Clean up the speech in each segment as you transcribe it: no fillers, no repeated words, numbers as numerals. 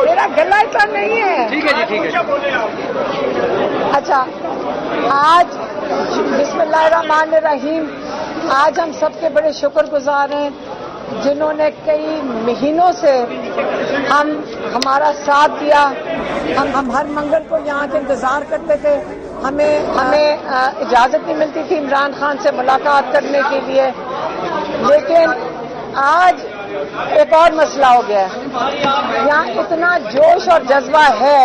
میرا گلا اتنا نہیں ہے. ٹھیک ہے جی ٹھیک ہے. اچھا آج بسم اللہ الرحمن الرحیم. آج ہم سب کے بڑے شکر گزار ہیں جنہوں نے کئی مہینوں سے ہمارا ساتھ دیا. ہم ہر منگل کو یہاں کے انتظار کرتے تھے. ہمیں اجازت نہیں ملتی تھی عمران خان سے ملاقات کرنے کے لیے، لیکن آج ایک اور مسئلہ ہو گیا ہے. یہاں اتنا جوش اور جذبہ ہے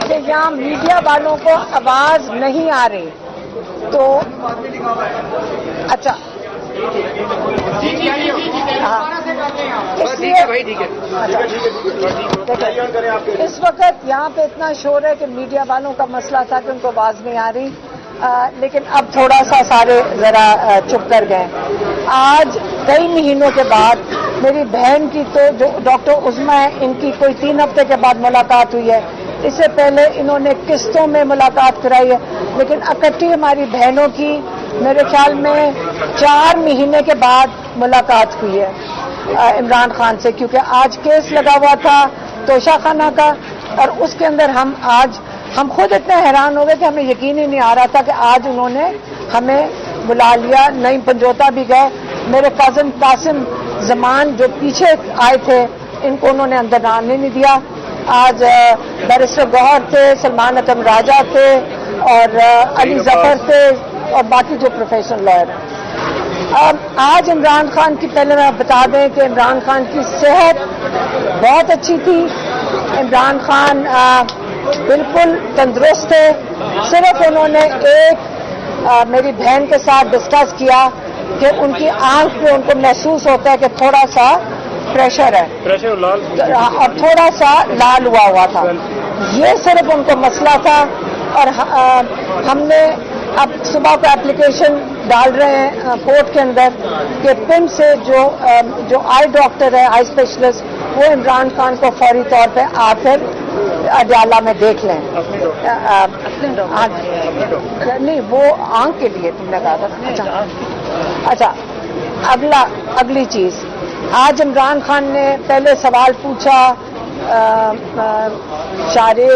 کہ یہاں میڈیا والوں کو آواز نہیں آ رہی. تو اچھا اس وقت یہاں پہ اتنا شور ہے کہ میڈیا والوں کا مسئلہ تھا کہ ان کو آواز نہیں آ رہی، لیکن اب تھوڑا سا سارے ذرا چپ کر گئے. آج کئی مہینوں کے بعد میری بہن کی تو جو ڈاکٹر عظمیٰ ہے ان کی کوئی 3 ہفتے کے بعد ملاقات ہوئی ہے. اس سے پہلے انہوں نے قسطوں میں ملاقات کرائی ہے، لیکن اکٹھی ہماری بہنوں کی میرے خیال میں 4 مہینے کے بعد ملاقات ہوئی ہے عمران خان سے، کیونکہ آج کیس لگا ہوا تھا توشہ خانہ کا، اور اس کے اندر ہم خود اتنے حیران ہو گئے کہ ہمیں یقین ہی نہیں آ رہا تھا کہ آج انہوں نے ہمیں بلا لیا. نئی پنجوتا بھی گئے. میرے کزن قاسم زمان جو پیچھے آئے تھے ان کو انہوں نے اندر آنے نہیں دیا. آج بیرسٹر گوہر تھے، سلمان اکرم راجہ تھے، اور علی ظفر تھے، اور باقی جو پروفیشنل لائر ہیں. آج عمران خان کی پہلے میں بتا دیں کہ عمران خان کی صحت بہت اچھی تھی. عمران خان بالکل تندرست ہے. صرف انہوں نے میری بہن کے ساتھ ڈسکس کیا کہ ان کی آنکھ پہ ان کو محسوس ہوتا ہے کہ تھوڑا سا پریشر ہے اور تھوڑا سا لال ہوا تھا. یہ صرف ان کو مسئلہ تھا. اور ہم نے اب صبح کو اپلیکیشن ڈال رہے ہیں کورٹ کے اندر کہ پن سے جو آئی ڈاکٹر ہے، آئی اسپیشلسٹ، وہ عمران خان کو فوری طور پہ آ کر اڈیالہ میں دیکھ لیں. نہیں وہ آنکھ کے لیے تم نے کہا تھا. اچھا اگلی چیز، آج عمران خان نے پہلے سوال پوچھا شارے